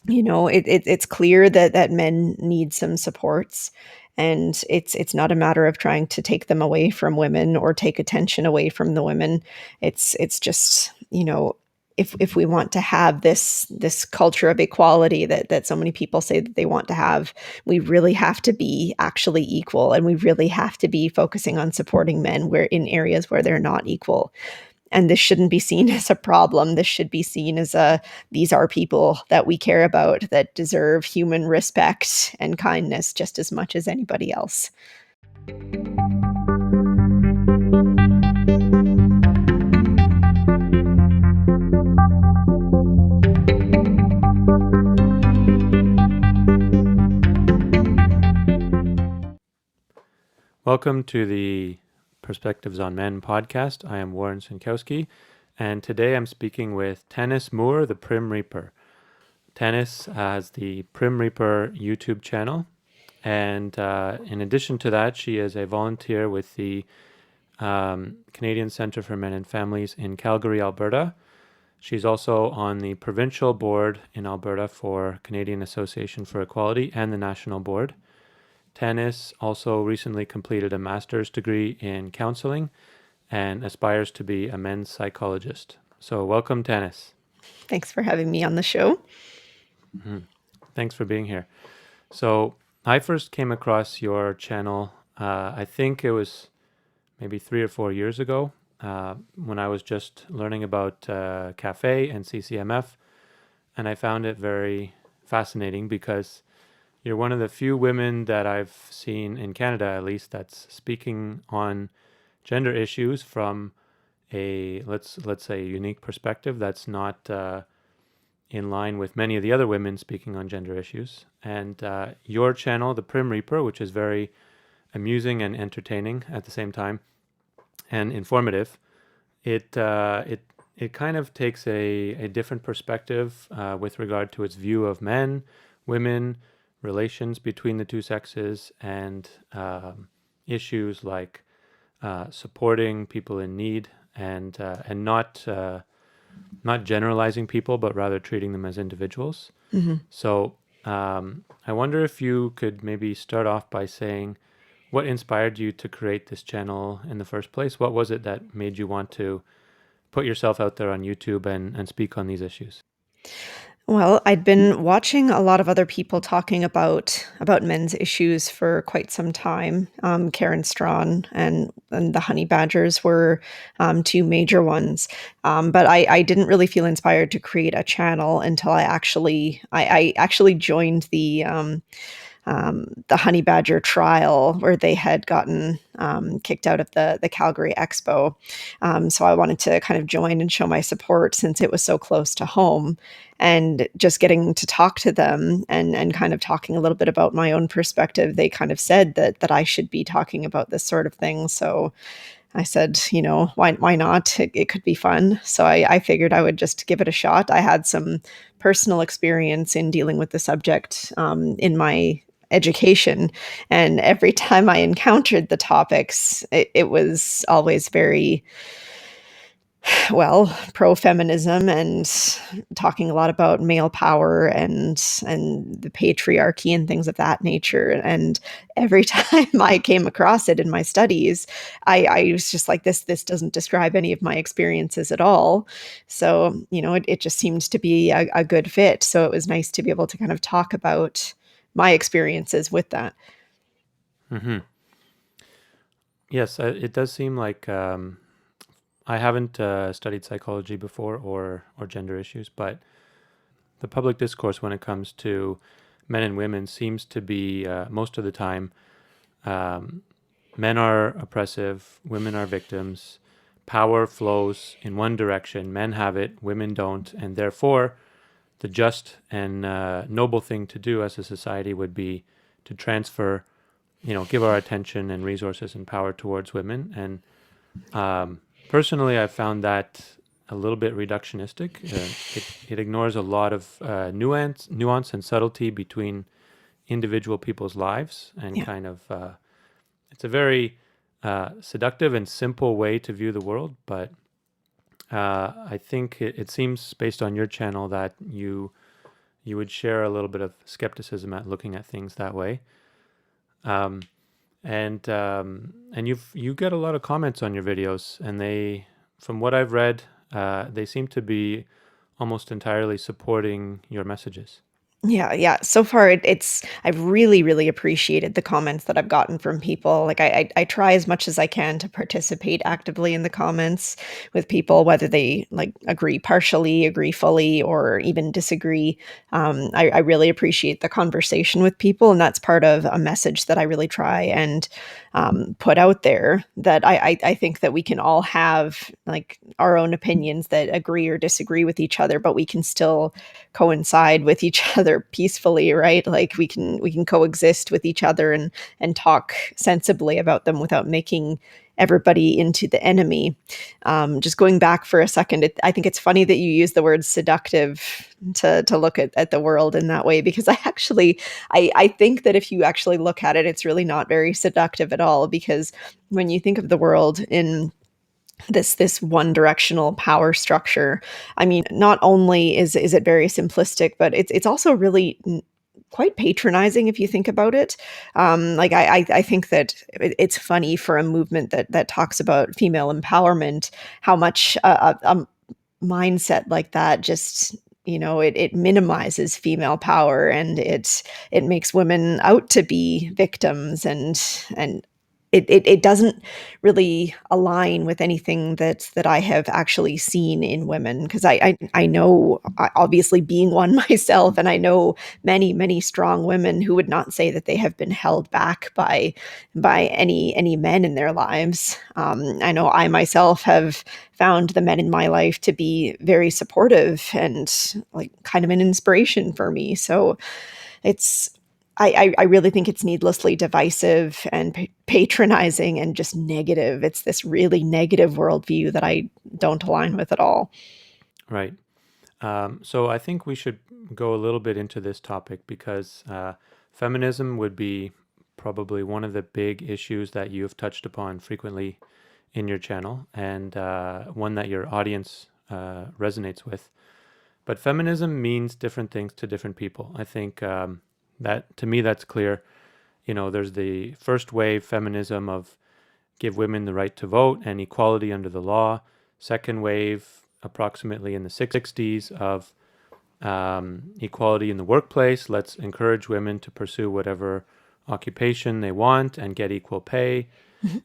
It's clear that men need some supports, and it's not a matter of trying to take them away from women or take attention away from the women. It's just, if we want to have this culture of equality that so many people say that they want to have, we really have to be actually equal, and we really have to be focusing on supporting men where in areas where they're not equal. And this shouldn't be seen as a problem. This should be seen as these are people that we care about that deserve human respect and kindness just as much as anybody else. Welcome to the Perspectives on Men podcast. I am Warren Sinkowski, and today I'm speaking with Tanis Moore, the Prim Reaper. Tanis has the Prim Reaper YouTube channel, and in addition to that, she is a volunteer with the Canadian Centre for Men and Families in Calgary, Alberta. She's also on the provincial board in Alberta for Canadian Association for Equality and the national board. Tanis also recently completed a master's degree in counselling and aspires to be a men's psychologist. So welcome, Tanis. Thanks for having me on the show. Mm-hmm. Thanks for being here. So I first came across your channel, I think it was maybe 3 or 4 years ago, when I was just learning about CAFE and CCMF, and I found it very fascinating because you're one of the few women that I've seen in Canada, at least, that's speaking on gender issues from a let's say unique perspective that's not in line with many of the other women speaking on gender issues. And your channel, the Prim Reaper, which is very amusing and entertaining at the same time, and informative, it kind of takes a different perspective with regard to its view of men, women, relations between the two sexes, and issues like supporting people in need and not generalizing people, but rather treating them as individuals. Mm-hmm. So I wonder if you could maybe start off by saying what inspired you to create this channel in the first place? What was it that made you want to put yourself out there on YouTube and speak on these issues? Well, I'd been watching a lot of other people talking about men's issues for quite some time. Karen Strawn and the Honey Badgers were two major ones, but I didn't really feel inspired to create a channel until I actually joined the Honey Badger trial where they had gotten kicked out of the Calgary Expo. So I wanted to kind of join and show my support since it was so close to home. And just getting to talk to them and kind of talking a little bit about my own perspective, they kind of said that I should be talking about this sort of thing. So I said, why not? It could be fun. So I figured I would just give it a shot. I had some personal experience in dealing with the subject in my education. And every time I encountered the topics, it was always very, well, pro-feminism and talking a lot about male power and the patriarchy and things of that nature. And every time I came across it in my studies, I was just like, this doesn't describe any of my experiences at all. So, it just seemed to be a good fit. So it was nice to be able to kind of talk about my experiences with that. Mm-hmm. Yes, it does seem like I haven't studied psychology before or gender issues, but the public discourse when it comes to men and women seems to be most of the time men are oppressive, women are victims, power flows in one direction, men have it, women don't, and therefore the just and noble thing to do as a society would be to transfer, give our attention and resources and power towards women. And personally, I found that a little bit reductionistic. It ignores a lot of nuance and subtlety between individual people's lives, and kind of it's a very seductive and simple way to view the world. But I think it seems, based on your channel, that you you would share a little bit of skepticism at looking at things that way. Um, and you get a lot of comments on your videos, and they, from what I've read, they seem to be almost entirely supporting your messages. Yeah. So far, I've really, really appreciated the comments that I've gotten from people. Like, I try as much as I can to participate actively in the comments with people, whether they like agree partially, agree fully, or even disagree. I really appreciate the conversation with people, and that's part of a message that I really try and put out there. That I think that we can all have like our own opinions that agree or disagree with each other, but we can still coincide with each other peacefully, right? Like we can coexist with each other and talk sensibly about them without making everybody into the enemy. Just going back for a second, I think it's funny that you use the word seductive to look at the world in that way, because I think that if you actually look at it, it's really not very seductive at all, because when you think of the world in this one directional power structure, I mean, not only is it very simplistic, but it's also really quite patronizing if you think about it. Like I think that it's funny for a movement that talks about female empowerment, how much a mindset like that just, it minimizes female power, and it makes women out to be victims, and it doesn't really align with anything that I have actually seen in women, because I know, obviously being one myself, and I know many strong women who would not say that they have been held back by any men in their lives. I know I myself have found the men in my life to be very supportive and like kind of an inspiration for me. So it's I really think it's needlessly divisive and patronizing and just negative. It's this really negative worldview that I don't align with at all. Right. So I think we should go a little bit into this topic because feminism would be probably one of the big issues that you've touched upon frequently in your channel, and one that your audience resonates with. But feminism means different things to different people. I think that, to me, that's clear. There's the first wave feminism of give women the right to vote and equality under the law. Second wave, approximately in the 60s, of equality in the workplace. Let's encourage women to pursue whatever occupation they want and get equal pay,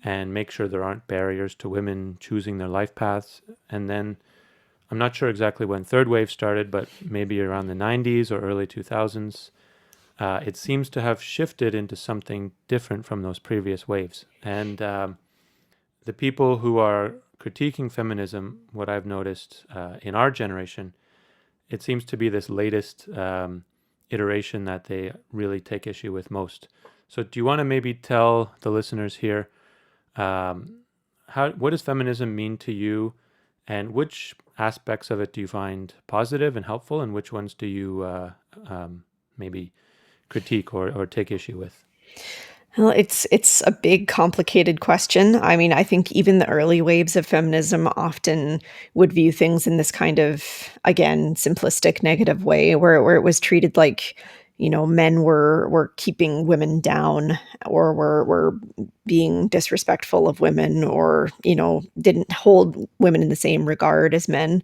and make sure there aren't barriers to women choosing their life paths. And then I'm not sure exactly when third wave started, but maybe around the 90s or early 2000s. It seems to have shifted into something different from those previous waves. And the people who are critiquing feminism, what I've noticed in our generation, it seems to be this latest iteration that they really take issue with most. So do you want to maybe tell the listeners here, what does feminism mean to you, and which aspects of it do you find positive and helpful, and which ones do you maybe critique or take issue with? Well, it's a big, complicated question. I mean, I think even the early waves of feminism often would view things in this kind of, again, simplistic, negative way, where it was treated like, men were keeping women down, or were being disrespectful of women, or didn't hold women in the same regard as men.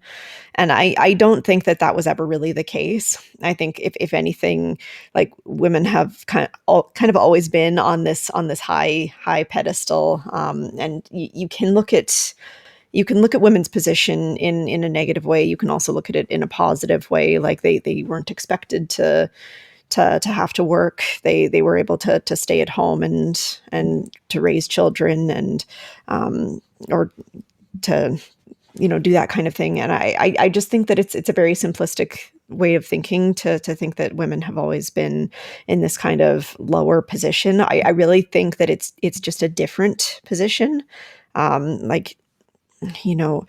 And I don't think that was ever really the case. I think if anything, like, women have kind of always been on this high pedestal, and you can look at women's position in a negative way. You can also look at it in a positive way. Like, they weren't expected to have to work. They were able to stay at home and to raise children, and or to do that kind of thing. And I just think that it's a very simplistic way of thinking to think that women have always been in this kind of lower position. I really think that it's just a different position. Like, you know,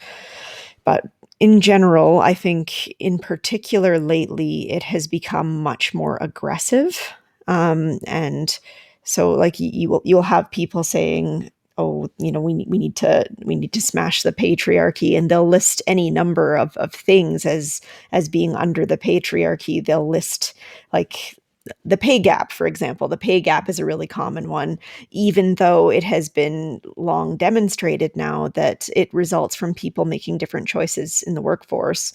but in general, I think in particular lately, it has become much more aggressive. And so, like, you'll have people saying, oh, we need to smash the patriarchy, and they'll list any number of things as being under the patriarchy. They'll list like the pay gap, for example. The pay gap is a really common one, even though it has been long demonstrated now that it results from people making different choices in the workforce,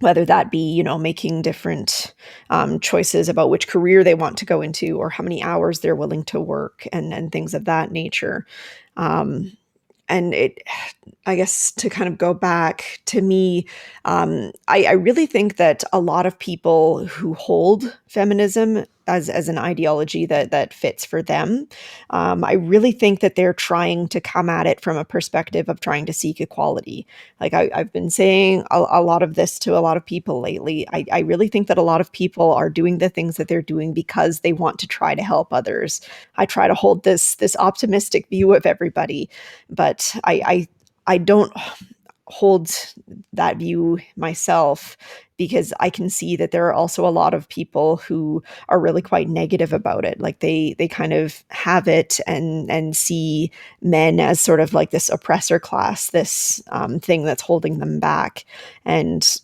whether that be, making different choices about which career they want to go into or how many hours they're willing to work, and things of that nature. Um, and it, I guess, to kind of go back to me, I really think that a lot of people who hold feminism as an ideology that fits for them, I really think that they're trying to come at it from a perspective of trying to seek equality. Like I've been saying a lot of this to a lot of people lately. I really think that a lot of people are doing the things that they're doing because they want to try to help others. I try to hold this optimistic view of everybody, but I don't hold that view myself, because I can see that there are also a lot of people who are really quite negative about it. Like they kind of have it and see men as sort of like this oppressor class, this thing that's holding them back. And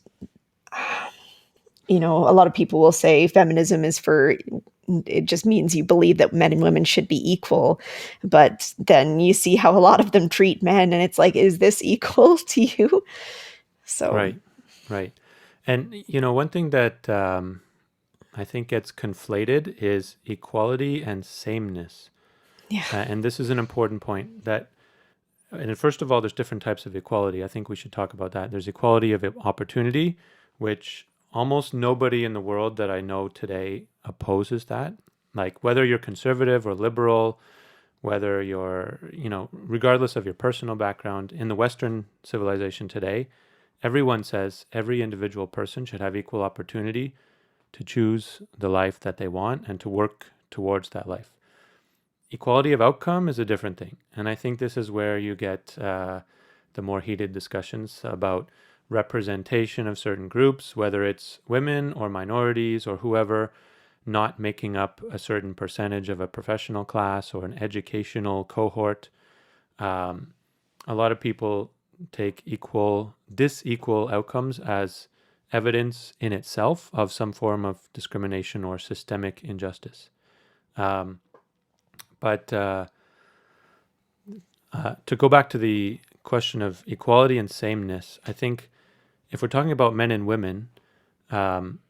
a lot of people will say feminism is for, it just means you believe that men and women should be equal. But then you see how a lot of them treat men, and it's like, is this equal to you? So, Right, right. And one thing that I think gets conflated is equality and sameness. yeah. And this is an important point that, and first of all, there's different types of equality. I think we should talk about that. There's equality of opportunity, which almost nobody in the world that I know today opposes that. Like whether you're conservative or liberal, whether you're, regardless of your personal background, in the Western civilization today, everyone says every individual person should have equal opportunity to choose the life that they want and to work towards that life. Equality of outcome is a different thing. And I think this is where you get the more heated discussions about representation of certain groups, whether it's women or minorities or whoever, not making up a certain percentage of a professional class or an educational cohort. A lot of people take disequal outcomes as evidence in itself of some form of discrimination or systemic injustice. But to go back to the question of equality and sameness, I think if we're talking about men and women, them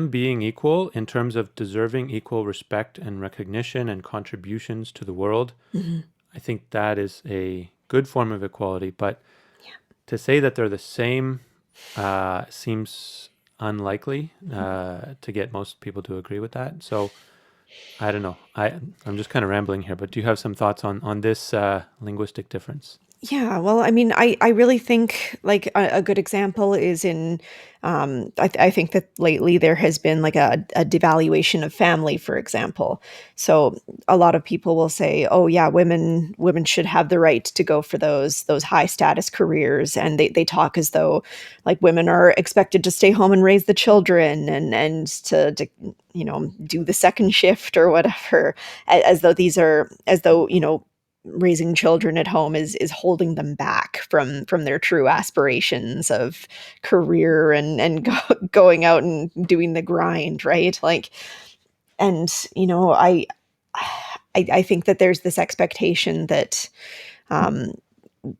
being equal in terms of deserving equal respect and recognition and contributions to the world, Mm-hmm. I think that is a good form of equality. But to say that they're the same seems unlikely to get most people to agree with that. So I don't know. I'm just kind of rambling here, but do you have some thoughts on this linguistic difference? Yeah, well, I mean, I really think like a good example is in, I think that lately there has been like a devaluation of family, for example. So a lot of people will say, oh yeah, women should have the right to go for those high status careers, and they talk as though like women are expected to stay home and raise the children, and to do the second shift or whatever, as though raising children at home is holding them back from their true aspirations of career, going out and doing the grind, right? Like, and I think that there's this expectation that um,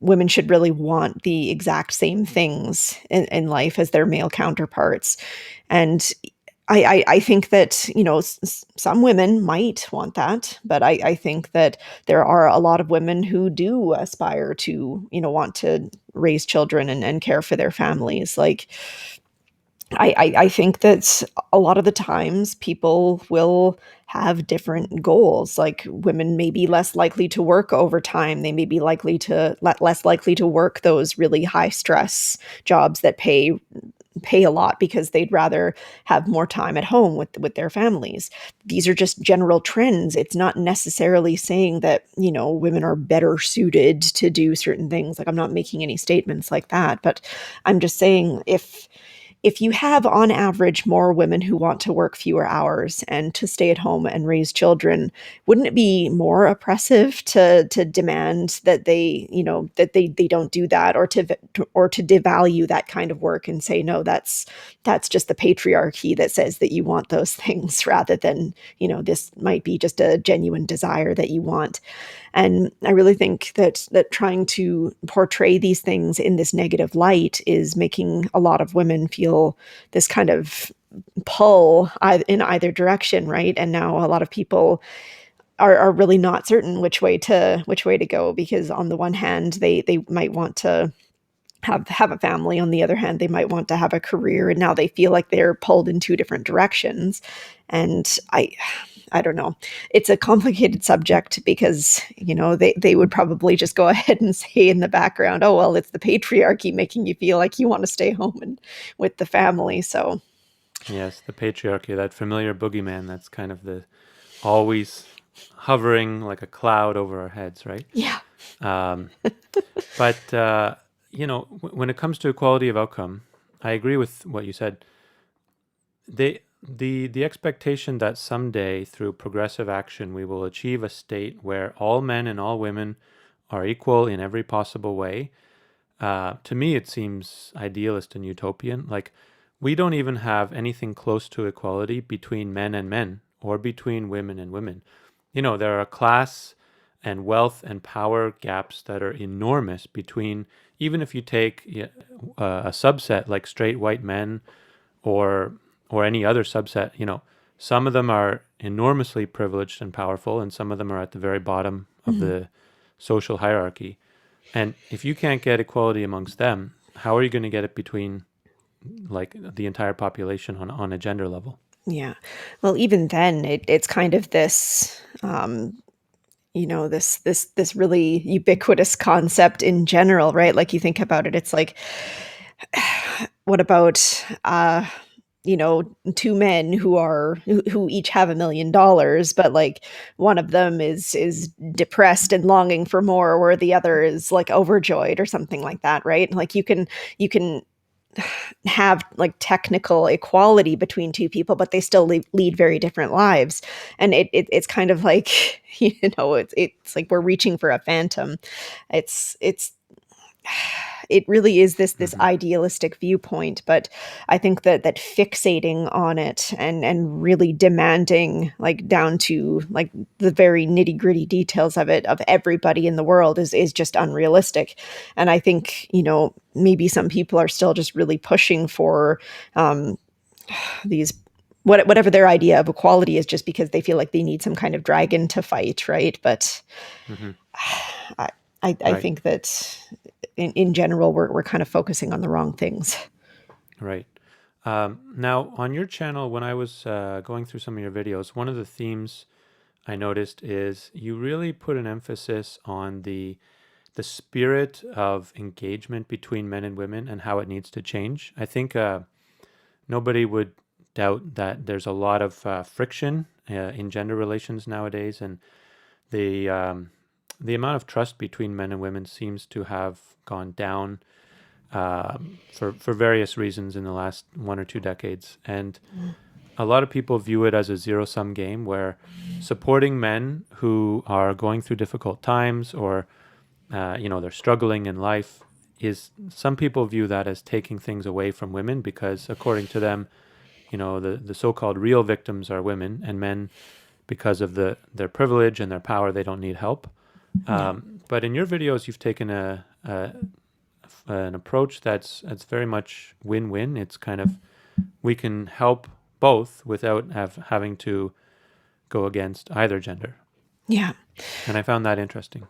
women should really want the exact same things in life as their male counterparts. And I think that, some women might want that, but I think that there are a lot of women who do aspire to, want to raise children and care for their families. Like, I think that a lot of the times people will have different goals. Like women may be less likely to work overtime. They may be less likely to work those really high stress jobs that pay a lot, because they'd rather have more time at home with their families. These are just general trends. It's not necessarily saying that, women are better suited to do certain things. Like, I'm not making any statements like that, but I'm just saying, if you have on average more women who want to work fewer hours and to stay at home and raise children, wouldn't it be more oppressive to demand that they don't do that, or to devalue that kind of work and say, no, that's just the patriarchy that says that you want those things, rather than, this might be just a genuine desire that you want. And I really think that trying to portray these things in this negative light is making a lot of women feel this kind of pull in either direction, right? And now a lot of people are really not certain which way to go, because on the one hand, they might want to have a family. On the other hand, they might want to have a career, and now they feel like they're pulled in two different directions. And I don't know. It's a complicated subject, because, they would probably just go ahead and say in the background, oh, well, it's the patriarchy making you feel like you want to stay home and with the family. So, Yes, the patriarchy, that familiar boogeyman that's kind of the always hovering like a cloud over our heads, right? yeah. Um, but when it comes to equality of outcome, I agree with what you said. The expectation that someday through progressive action we will achieve a state where all men and all women are equal in every possible way. To me, it seems idealist and utopian. Like, we don't even have anything close to equality between men and men, or between women and women. There are class and wealth and power gaps that are enormous between, even if you take a subset like straight white men, or any other subset. Some of them are enormously privileged and powerful, and some of them are at the very bottom of the social hierarchy. And if you can't get equality amongst them, how are you going to get it between, like, the entire population on a gender level? Yeah. Well, even then, it's kind of this, this really ubiquitous concept in general, right? Like, you think about it, it's like, what about, two men who each have $1 million, but like one of them is depressed and longing for more, where the other is like overjoyed or something like that, right? Like, you can have like technical equality between two people, but they still lead very different lives. And it's kind of like, it's like we're reaching for a phantom. It's it really is this Hmm. idealistic viewpoint, but I think that fixating on it and really demanding, like, down to like the very nitty-gritty details of it, of everybody in the world, is just unrealistic. And I think, maybe some people are still just really pushing for these, whatever their idea of equality is, just because they feel like they need some kind of dragon to fight, right? But Hmm. I I Right, think that in general, we're kind of focusing on the wrong things. right. Now, on your channel, when I was going through some of your videos, one of the themes I noticed is you really put an emphasis on the spirit of engagement between men and women and how it needs to change. I think nobody would doubt that there's a lot of friction in gender relations nowadays, and the um, the amount of trust between men and women seems to have gone down for various reasons in the last 1 or 2 decades. And a lot of people view it as a zero sum game where supporting men who are going through difficult times, or they're struggling in life, is, some people view that as taking things away from women, because according to them, the so-called real victims are women, and men, because of their privilege and their power, they don't need help. Yeah. But in your videos, you've taken an approach that's very much win-win. It's kind of, we can help both without having to go against either gender. Yeah. And I found that interesting.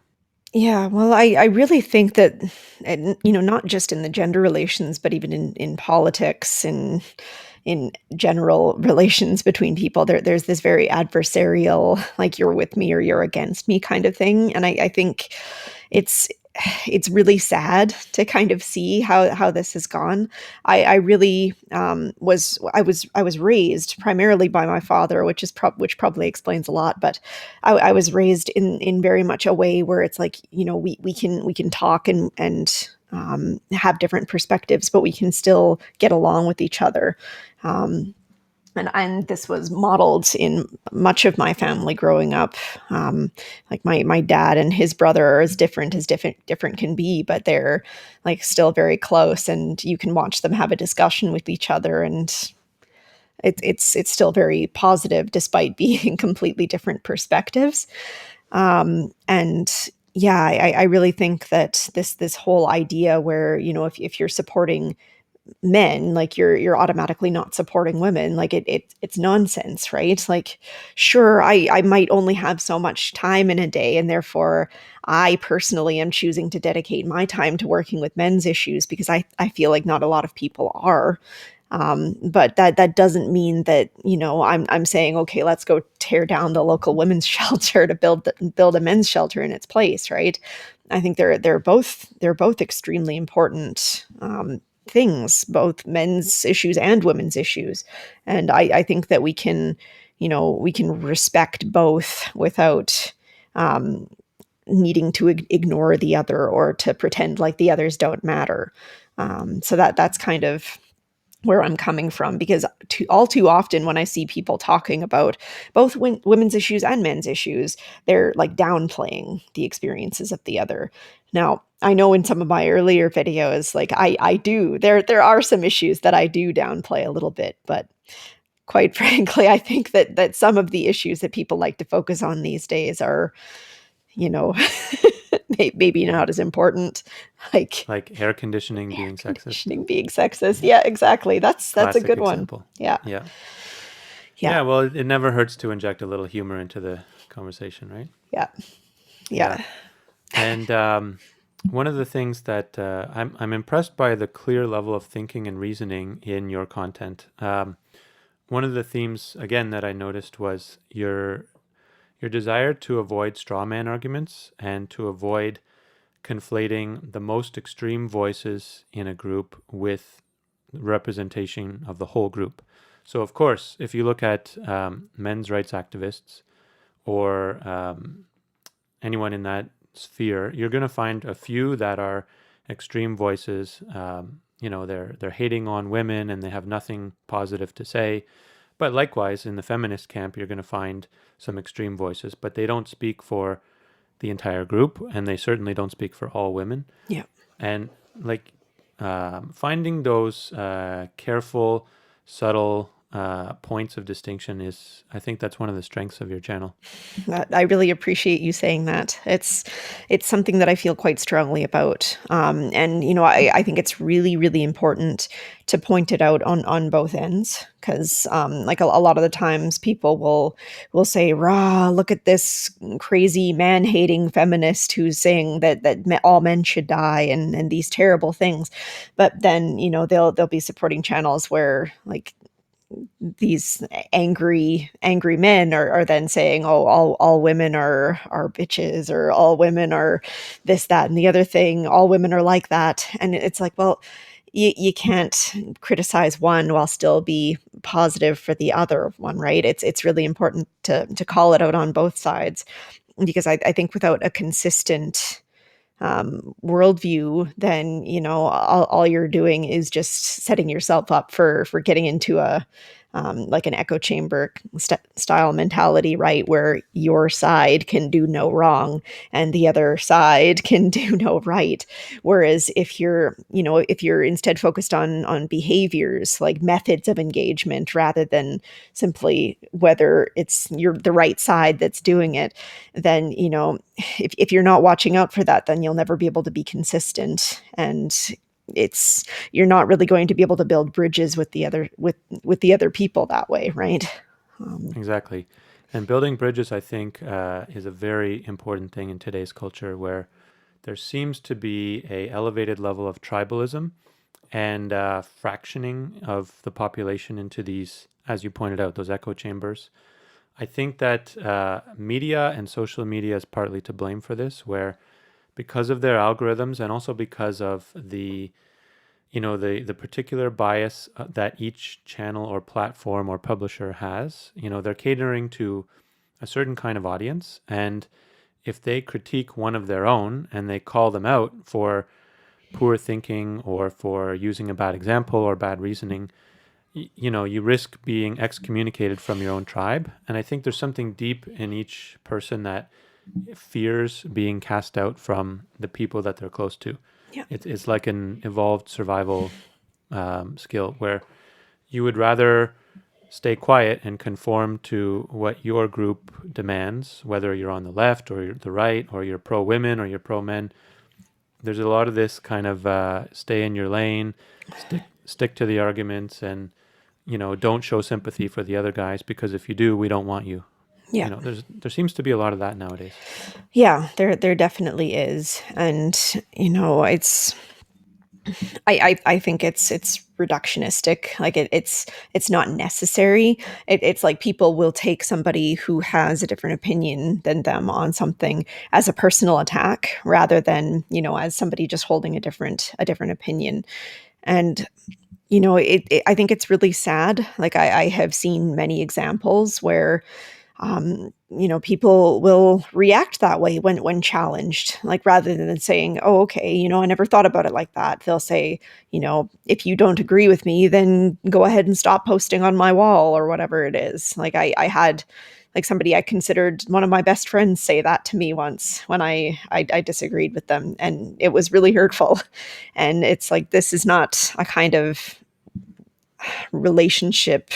Yeah, well, I really think that, and, not just in the gender relations, but even in politics, and in general relations between people, there's this very adversarial, like, you're with me or you're against me kind of thing. And I think it's it's really sad to kind of see how this has gone. I really I was raised primarily by my father, which probably explains a lot. But I was raised in very much a way where it's like, we can talk and have different perspectives, but we can still get along with each other. And this was modeled in much of my family growing up. Like my dad and his brother are as different can be, but they're like still very close, and you can watch them have a discussion with each other, and it's still very positive despite being completely different perspectives. And yeah, I really think that this whole idea where, if you're supporting men, like you're automatically not supporting women, like it's nonsense, right? Like, sure, I might only have so much time in a day, and therefore I personally am choosing to dedicate my time to working with men's issues because I feel like not a lot of people are. But that doesn't mean that, I'm saying, okay, let's go tear down the local women's shelter to build a men's shelter in its place, right? I think they're both extremely important things, both men's issues and women's issues. And I think that we can respect both without needing to ignore the other or to pretend like the others don't matter. So that's kind of where I'm coming from, because all too often when I see people talking about both women's issues and men's issues, they're like downplaying the experiences of the other. Now, I know in some of my earlier videos, like I do, there are some issues that I do downplay a little bit, but quite frankly, I think that some of the issues that people like to focus on these days are, you know, maybe not as important. Like Like air conditioning air being sexist. conditioning being sexist. Yeah, exactly. That's a Classic good one. example. Yeah. Yeah. Yeah. Yeah, well, it never hurts to inject a little humor into the conversation, right? Yeah. Yeah. Yeah. And one of the things that I'm impressed by the clear level of thinking and reasoning in your content. One of the themes, again, that I noticed was your desire to avoid straw man arguments and to avoid conflating the most extreme voices in a group with representation of the whole group. So, of course, if you look at men's rights activists or anyone in that sphere, you're going to find a few that are extreme voices. They're hating on women and they have nothing positive to say. But likewise, in the feminist camp, you're going to find some extreme voices, but they don't speak for the entire group, and they certainly don't speak for all women. Yeah. And like finding those careful, subtle points of distinction is, I think that's one of the strengths of your channel. I really appreciate you saying that. It's something that I feel quite strongly about, and I think it's really really important to point it out on both ends, because like a lot of the times people will say, "Rah, look at this crazy man hating feminist who's saying that all men should die and these terrible things," but then they'll be supporting channels where like these angry men are then saying, oh, all women are bitches, or all women are this, that, and the other thing, all women are like that. And it's like, well, you can't criticize one while still be positive for the other one, right? It's really important to call it out on both sides, because I think without a consistent worldview, then all you're doing is just setting yourself up for getting into a like an echo chamber style mentality, right? Where your side can do no wrong and the other side can do no right. Whereas if you're instead focused on behaviors, like methods of engagement, rather than simply whether it's the right side that's doing it, then if you're not watching out for that, then you'll never be able to be consistent, and you're not really going to be able to build bridges with the other people that way, right? Exactly. And building bridges, I think, is a very important thing in today's culture, where there seems to be a elevated level of tribalism and fractioning of the population into these, as you pointed out, those echo chambers. I think that media and social media is partly to blame for this, where because of their algorithms and also because of the particular bias that each channel or platform or publisher has, they're catering to a certain kind of audience. And if they critique one of their own and they call them out for poor thinking or for using a bad example or bad reasoning, you risk being excommunicated from your own tribe. And I think there's something deep in each person that fears being cast out from the people that they're close to. Yeah. It's like an evolved survival skill where you would rather stay quiet and conform to what your group demands, whether you're on the left or you're the right, or you're pro women or you're pro men. There's a lot of this kind of stay in your lane, stick to the arguments, and don't show sympathy for the other guys, because if you do, we don't want you. Yeah. There seems to be a lot of that nowadays. Yeah, there definitely is. And, it's I think it's reductionistic. Like it's not necessary. It's like people will take somebody who has a different opinion than them on something as a personal attack rather than, as somebody just holding a different opinion. And I think it's really sad. Like I have seen many examples where people will react that way when challenged. Like rather than saying, "Oh, okay, I never thought about it like that," they'll say, "If you don't agree with me, then go ahead and stop posting on my wall," or whatever it is. Like I had like somebody I considered one of my best friends say that to me once when I disagreed with them, and it was really hurtful. And it's like, this is not a kind of relationship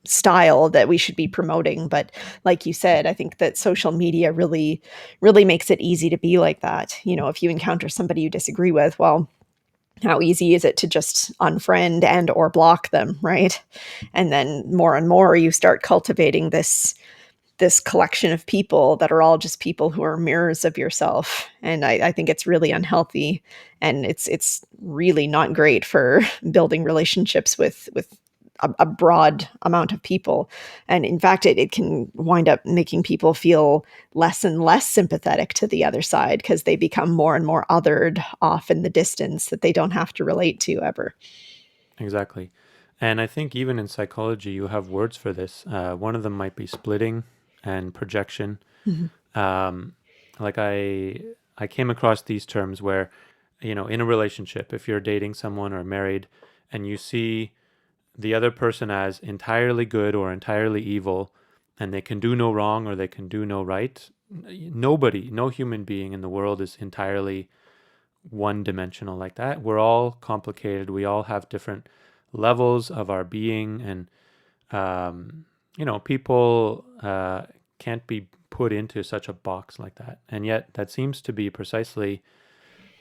style that we should be promoting. But like you said, I think that social media really makes it easy to be like that. If you encounter somebody you disagree with, well, how easy is it to just unfriend and or block them, right? And then more and more you start cultivating this collection of people that are all just people who are mirrors of yourself. And I think it's really unhealthy, and it's really not great for building relationships with a broad amount of people. And in fact, it can wind up making people feel less and less sympathetic to the other side because they become more and more othered off in the distance that they don't have to relate to ever. Exactly. And I think even in psychology, you have words for this. One of them might be splitting and projection. Mhm. Um, like I came across these terms where, in a relationship, if you're dating someone or married and you see the other person as entirely good or entirely evil, and they can do no wrong or they can do no right, nobody, no human being in the world is entirely one dimensional like that. We're all complicated. We all have different levels of our being, and people can't be put into such a box like that. And yet, that seems to be precisely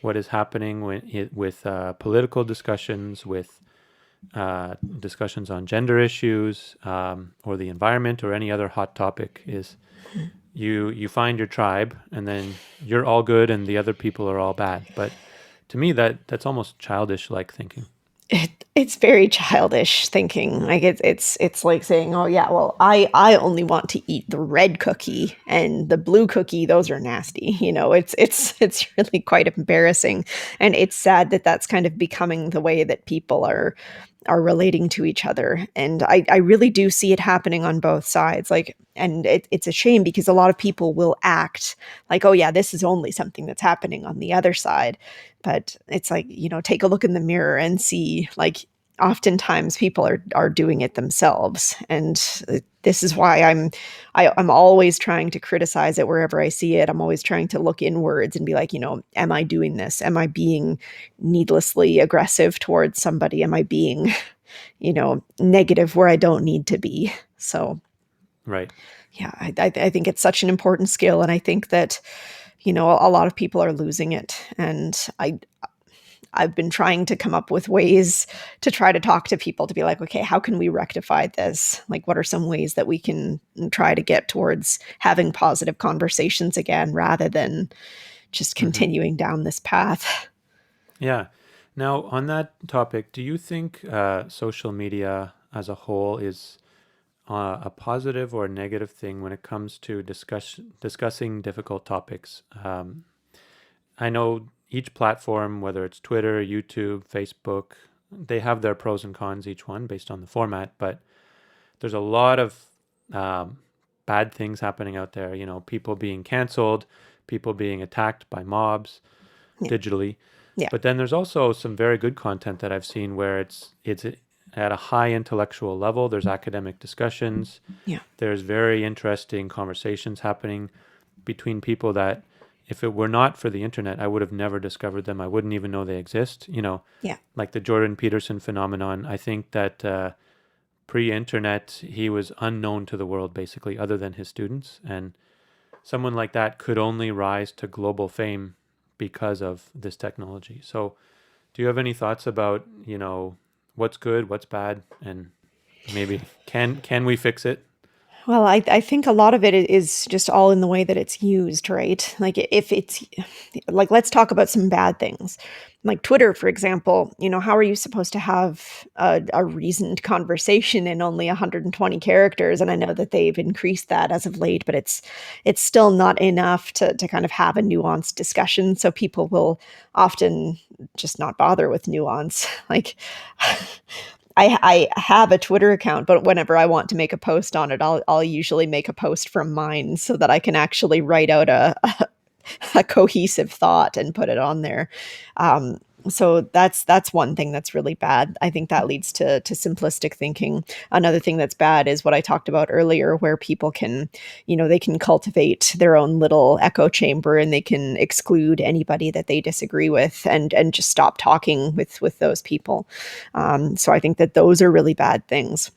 what is happening with political discussions, with discussions on gender issues, or the environment, or any other hot topic. Is you find your tribe, and then you're all good, and the other people are all bad. But to me, that's almost childish like thinking. It's very childish thinking. Like it's like saying, "Oh yeah, well I only want to eat the red cookie and the blue cookie. Those are nasty." It's really quite embarrassing, and it's sad that that's kind of becoming the way that people are relating to each other. And I really do see it happening on both sides. Like, and it's a shame because a lot of people will act like, "Oh yeah, this is only something that's happening on the other side." But it's like, take a look in the mirror and see, like, oftentimes people are doing it themselves. And this is why I'm always trying to criticize it wherever I see it. I'm always trying to look inwards and be like, am I doing this? Am I being needlessly aggressive towards somebody? Am I being, negative where I don't need to be? So Right. yeah, I think it's such an important skill. And I think that, a lot of people are losing it. And I've been trying to come up with ways to try to talk to people to be like, okay, how can we rectify this? Like, what are some ways that we can try to get towards having positive conversations again rather than just Hmm. continuing down this path? Yeah. Now, on that topic, do you think social media as a whole is a positive or a negative thing when it comes to discussing difficult topics? I know each platform, whether it's Twitter, YouTube, Facebook, they have their pros and cons, each one based on the format, but there's a lot of um, bad things happening out there. People being canceled, people being attacked by mobs Yeah. digitally. Yeah. But then there's also some very good content that I've seen where it's at a high intellectual level. There's academic discussions. Yeah. There's very interesting conversations happening between people that if it were not for the internet, I would have never discovered them. I wouldn't even know they exist. Yeah. Like the Jordan Peterson phenomenon. I think that pre-internet, he was unknown to the world, basically, other than his students. And someone like that could only rise to global fame because of this technology. So do you have any thoughts about, what's good, what's bad, and maybe can we fix it? Well, I think a lot of it is just all in the way that it's used, right? Like if it's like, let's talk about some bad things. Like Twitter, for example, how are you supposed to have a reasoned conversation in only 120 characters? And I know that they've increased that as of late, but it's still not enough to kind of have a nuanced discussion. So people will often just not bother with nuance. Like I have a Twitter account, but whenever I want to make a post on it, I'll usually make a post from mine so that I can actually write out a cohesive thought and put it on there. Um, so that's one thing that's really bad. I think that leads to simplistic thinking. Another thing that's bad is what I talked about earlier, where people can, they can cultivate their own little echo chamber and they can exclude anybody that they disagree with and just stop talking with those people. So I think that those are really bad things.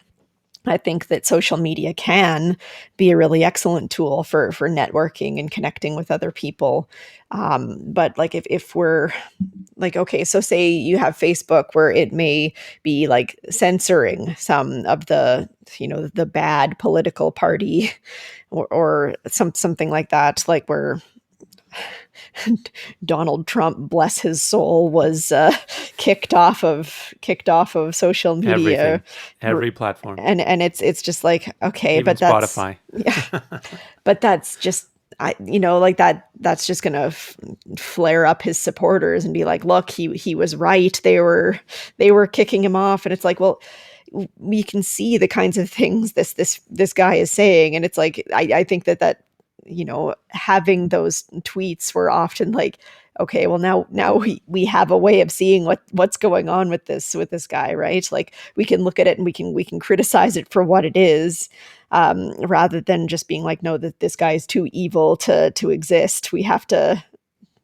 I think that social media can be a really excellent tool for networking and connecting with other people. But like if we're like, okay, so say you have Facebook where it may be like censoring some of the bad political party or something like that, like where Donald Trump, bless his soul, was kicked off of social media, Everything, every platform, and it's just like, okay, even but that's, Spotify. yeah, but that's just, like that's just gonna flare up his supporters and be like, look, he was right, they were kicking him off, and it's like, well, we can see the kinds of things this guy is saying, and it's like, I think that having those tweets were often like, okay, well, now we have a way of seeing what's going on with this guy, right? Like we can look at it and we can criticize it for what it is, rather than just being like, no, that this guy is too evil to exist. We have to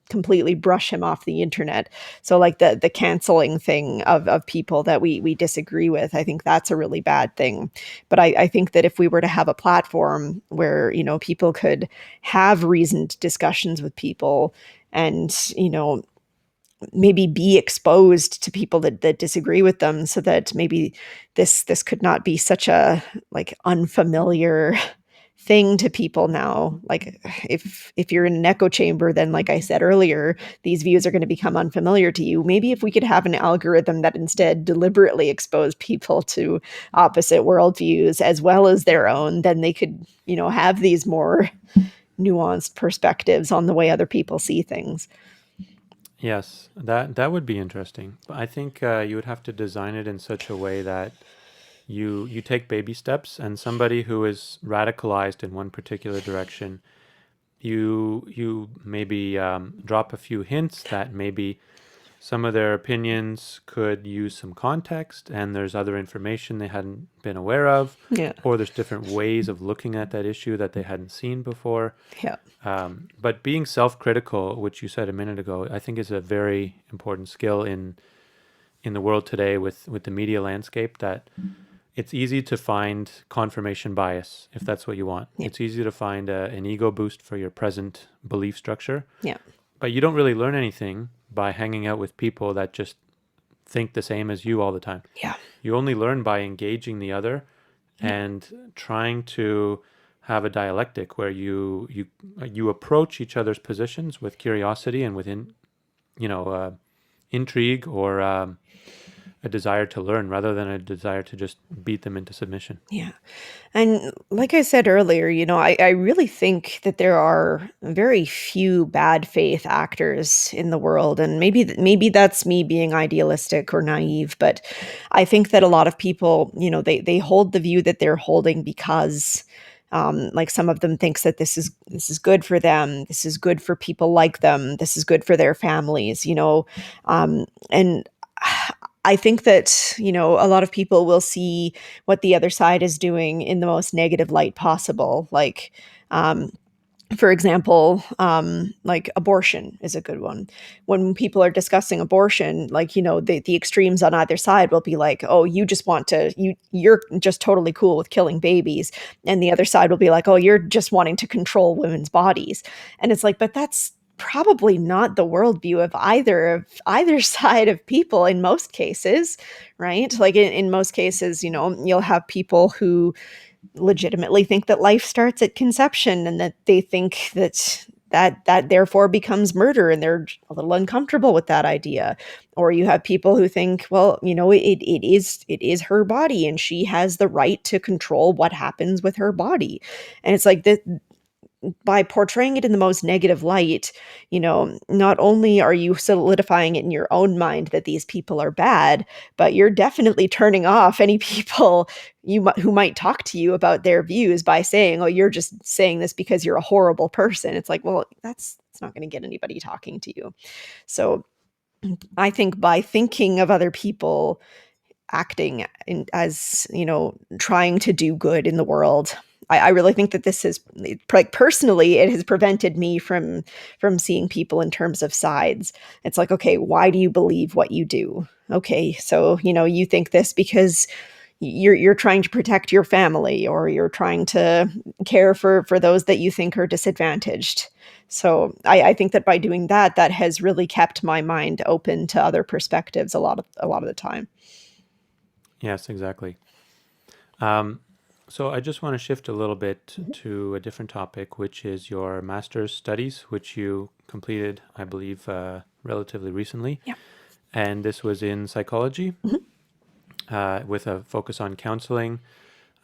completely brush him off the internet. So like the canceling thing of people that we disagree with, I think that's a really bad thing. But I think that if we were to have a platform where, people could have reasoned discussions with people and, maybe be exposed to people that disagree with them, so that maybe this could not be such a like unfamiliar thing to people now. Like if you're in an echo chamber, then like I said earlier, these views are going to become unfamiliar to you. Maybe if we could have an algorithm that instead deliberately exposed people to opposite worldviews as well as their own, then they could, have these more nuanced perspectives on the way other people see things. Yes, that would be interesting. But I think you would have to design it in such a way that you take baby steps, and somebody who is radicalized in one particular direction, you maybe drop a few hints that maybe some of their opinions could use some context, and there's other information they hadn't been aware of, Yeah. or there's different ways of looking at that issue that they hadn't seen before. Yeah. But being self-critical, which you said a minute ago, I think is a very important skill in the world today with the media landscape, that it's easy to find confirmation bias if that's what you want. Yeah. It's easy to find an ego boost for your present belief structure. Yeah. But you don't really learn anything by hanging out with people that just think the same as you all the time. Yeah. You only learn by engaging the other and trying to have a dialectic where you approach each other's positions with curiosity and within intrigue or a desire to learn rather than a desire to just beat them into submission. Yeah. And like I said earlier, I really think that there are very few bad faith actors in the world. And maybe that's me being idealistic or naive, but I think that a lot of people, they hold the view that they're holding because Like some of them thinks that this is good for them, this is good for people like them, this is good for their families, and I think that, a lot of people will see what the other side is doing in the most negative light possible. Like, um, for example, like abortion is a good one. When people are discussing abortion, like, the extremes on either side will be like, oh, you just want to, you're just totally cool with killing babies. And the other side will be like, oh, you're just wanting to control women's bodies. And it's like, but that's probably not the worldview of either side of people in most cases, right? Like in most cases, you'll have people who legitimately think that life starts at conception, and that they think that therefore becomes murder, and they're a little uncomfortable with that idea. Or you have people who think, well, it is her body, and she has the right to control what happens with her body. And it's like that, by portraying it in the most negative light, not only are you solidifying it in your own mind that these people are bad, but you're definitely turning off any people who might talk to you about their views by saying, "Oh, you're just saying this because you're a horrible person." It's like, well, it's not going to get anybody talking to you. So I think by thinking of other people acting as trying to do good in the world, I really think that this is, like, personally, it has prevented me from seeing people in terms of sides. It's like, okay, why do you believe what you do? Okay, so you think this because you're trying to protect your family, or you're trying to care for those that you think are disadvantaged. So I think that by doing that, that has really kept my mind open to other perspectives a lot of the time. Yes, exactly. Um, so I just want to shift a little bit to a different topic, which is your master's studies, which you completed, I believe, relatively recently. Yeah. And this was in psychology, Mhm. with a focus on counseling.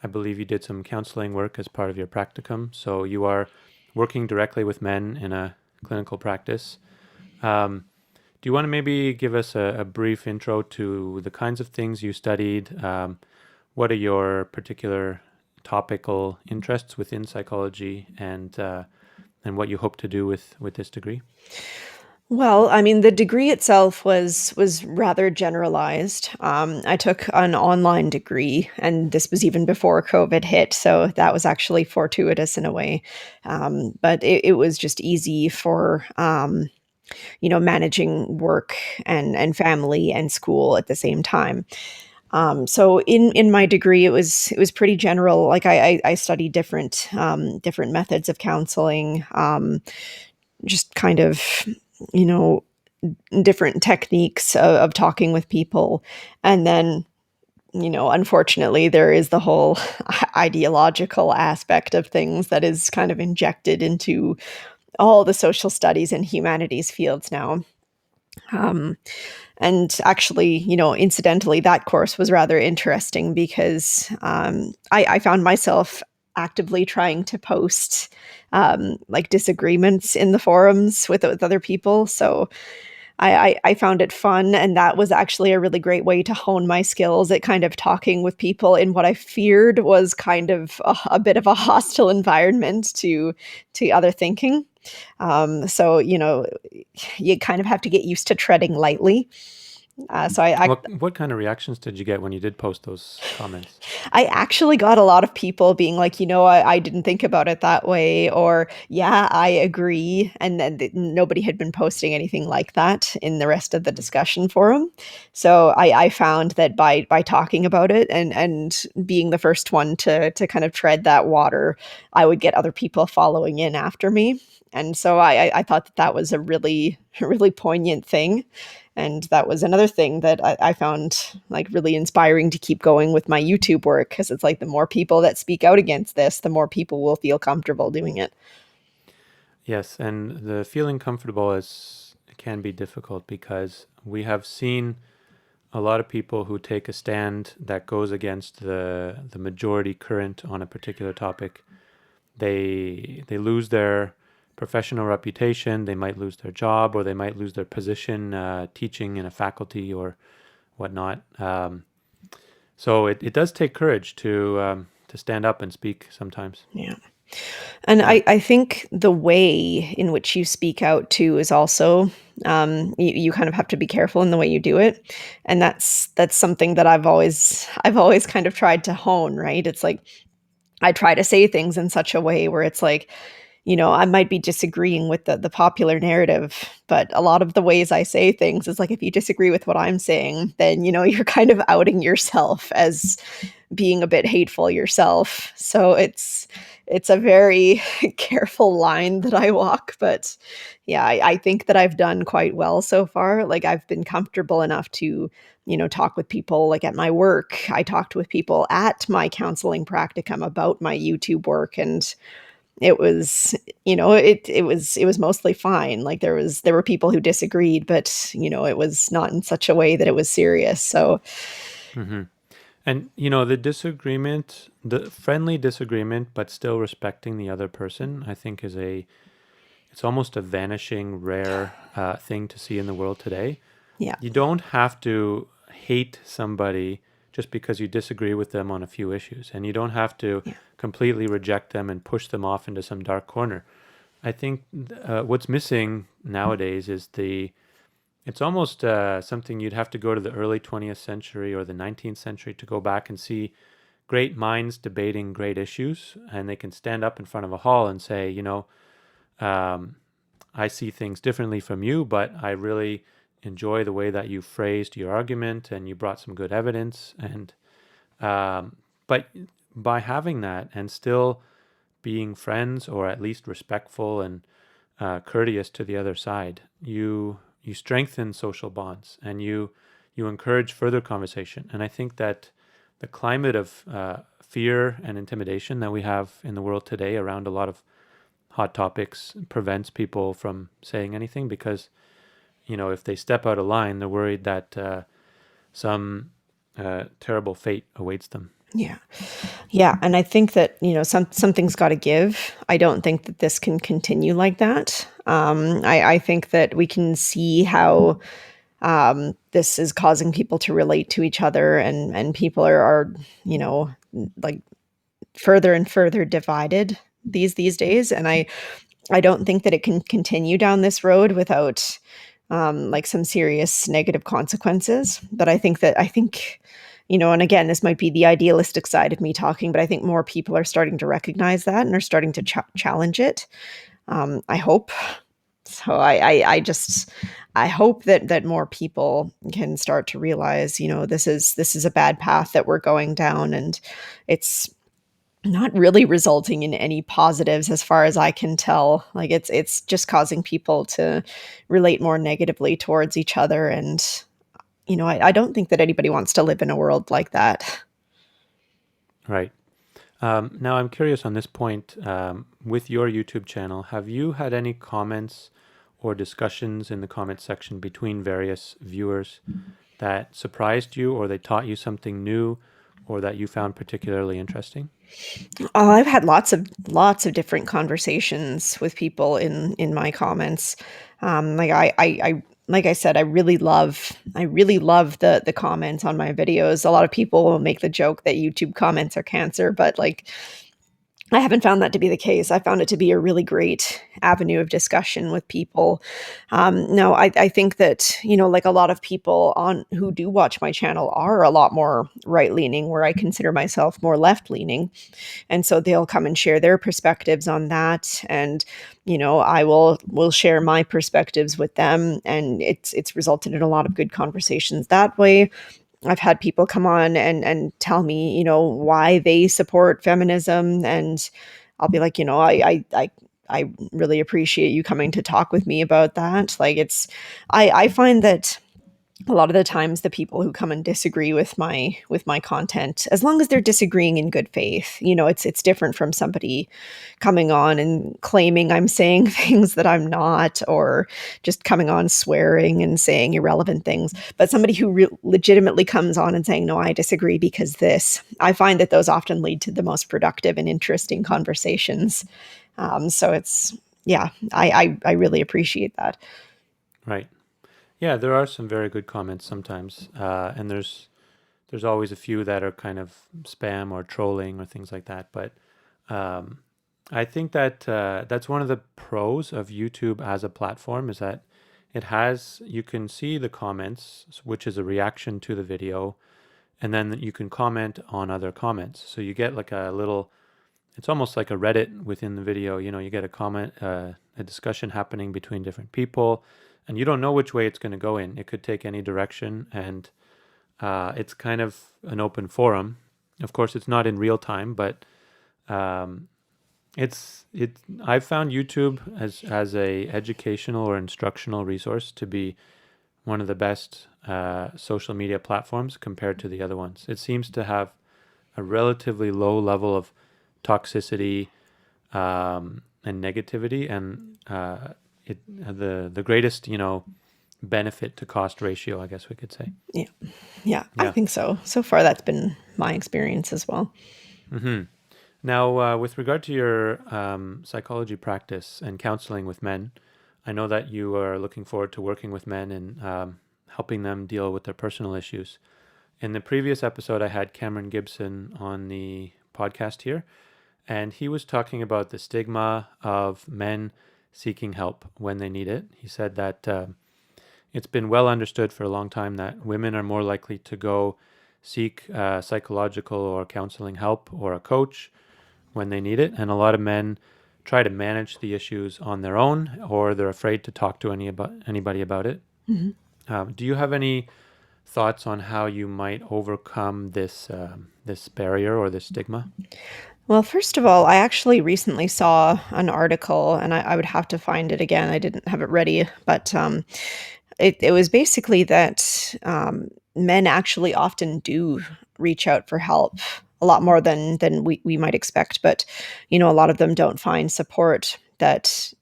I believe you did some counseling work as part of your practicum. So you are working directly with men in a clinical practice. Um, do you want to maybe give us a brief intro to the kinds of things you studied? What are your particular topical interests within psychology, and what you hope to do with this degree? Well, I mean, the degree itself was rather generalized. I took an online degree, and this was even before COVID hit, so that was actually fortuitous in a way. But it was just easy for managing work and family and school at the same time. So in my degree, it was pretty general. Like I studied different methods of counseling, just kind of, you know different techniques of talking with people. And then, unfortunately, there is the whole ideological aspect of things that is kind of injected into all the social studies and humanities fields now. Um, and actually, incidentally, that course was rather interesting because I found myself actively trying to post like disagreements in the forums with other people. So I found it fun, and that was actually a really great way to hone my skills at kind of talking with people in what I feared was kind of a bit of a hostile environment to other thinking. So you kind of have to get used to treading lightly. So What kind of reactions did you get when you did post those comments? I actually got a lot of people being like, I didn't think about it that way, or yeah, I agree. And then nobody had been posting anything like that in the rest of the discussion forum. So I found that by talking about it and being the first one to kind of tread that water, I would get other people following in after me. And so I thought that was a really, really poignant thing. And that was another thing that I found like really inspiring to keep going with my YouTube work, because it's like the more people that speak out against this, the more people will feel comfortable doing it. Yes, and the feeling comfortable is can be difficult because we have seen a lot of people who take a stand that goes against the majority current on a particular topic. They lose their professional reputation, they might lose their job, or they might lose their position teaching in a faculty or whatnot. So it does take courage stand up and speak sometimes. Yeah. And Yeah. I think the way in which you speak out too is also, you kind of have to be careful in the way you do it. And that's something that I've always kind of tried to hone, right? It's like I try to say things in such a way where it's like, I might be disagreeing with the popular narrative, but a lot of the ways I say things is like if you disagree with what I'm saying, then you're kind of outing yourself as being a bit hateful yourself. So it's a very careful line that I walk, but yeah, I think that I've done quite well so far. Like I've been comfortable enough to, talk with people like at my work. I talked with people at my counseling practicum about my YouTube work, and it was, it was mostly fine. Like there were people who disagreed, but it was not in such a way that it was serious. So Hmm. And the disagreement, the friendly disagreement, but still respecting the other person, I think it's almost a vanishing rare thing to see in the world today. yeah. You don't have to hate somebody just because you disagree with them on a few issues, and you don't have to Yeah. completely reject them and push them off into some dark corner. I think what's missing nowadays is it's almost something you'd have to go to the early 20th century or the 19th century to go back and see great minds debating great issues, and they can stand up in front of a hall and say, um, I see things differently from you, but I really enjoy the way that you phrased your argument and you brought some good evidence. And but by having that and still being friends or at least respectful and courteous to the other side, you strengthen social bonds and you encourage further conversation. And I think that the climate of fear and intimidation that we have in the world today around a lot of hot topics prevents people from saying anything because if they step out of line, they're worried that some terrible fate awaits them. Yeah. Yeah, and I think that, something's gotta give. I don't think that this can continue like that. I think that we can see how, this is causing people to relate to each other, and people are, like, further and further divided these days, and I don't think that it can continue down this road without, like some serious negative consequences. But I think, and again, this might be the idealistic side of me talking, but I think more people are starting to recognize that and are starting to challenge it. I hope. So I hope that more people can start to realize, this is a bad path that we're going down, and it's not really resulting in any positives as far as I can tell. Like it's just causing people to relate more negatively towards each other, and I don't think that anybody wants to live in a world like that. Right. Now, I'm curious on this point. With your YouTube channel, have you had any comments or discussions in the comment section between various viewers that surprised you, or they taught you something new, or that you found particularly interesting? Oh, I've had lots of different conversations with people in my comments. Like like I said, I really love the comments on my videos. A lot of people will make the joke that YouTube comments are cancer, but like I haven't found that to be the case. I found it to be a really great avenue of discussion with people. No, I think that, like a lot of people on who do watch my channel are a lot more right leaning, where I consider myself more left leaning. And so they'll come and share their perspectives on that. And, I will share my perspectives with them. And it's resulted in a lot of good conversations that way. I've had people come on and tell me, why they support feminism, and I'll be like, I really appreciate you coming to talk with me about that. Like I find that a lot of the times the people who come and disagree with my content, as long as they're disagreeing in good faith, it's different from somebody coming on and claiming I'm saying things that I'm not, or just coming on swearing and saying irrelevant things. But somebody who legitimately comes on and saying, no, I disagree because this, I find that those often lead to the most productive and interesting conversations. So it's, yeah, I really appreciate that. Right. Yeah, there are some very good comments sometimes, and there's always a few that are kind of spam or trolling or things like that. But I think that that's one of the pros of YouTube as a platform, is that you can see the comments, which is a reaction to the video, and then you can comment on other comments. So you get like a little, it's almost like a Reddit within the video. You get a comment, a discussion happening between different people, and you don't know which way it's going to go in. It could take any direction, and it's kind of an open forum. Of course, it's not in real time, but um, I've found YouTube as a educational or instructional resource to be one of the best social media platforms compared to the other ones. It seems to have a relatively low level of toxicity and negativity, and the greatest benefit to cost ratio, I guess we could say. Yeah, I think so. So far, that's been my experience as well. Mm-hmm. Now, with regard to your psychology practice and counseling with men, I know that you are looking forward to working with men and helping them deal with their personal issues. In the previous episode, I had Cameron Gibson on the podcast here, and he was talking about the stigma of men seeking help when they need it. He said that it's been well understood for a long time that women are more likely to go seek psychological or counseling help or a coach when they need it, and a lot of men try to manage the issues on their own, or they're afraid to talk to anybody about it. Mm-hmm. Do you have any thoughts on how you might overcome this barrier or this stigma? Well, first of all, I actually recently saw an article, and I would have to find it again. I didn't have it ready, but it was basically that men actually often do reach out for help a lot more than we might expect. But a lot of them don't find support that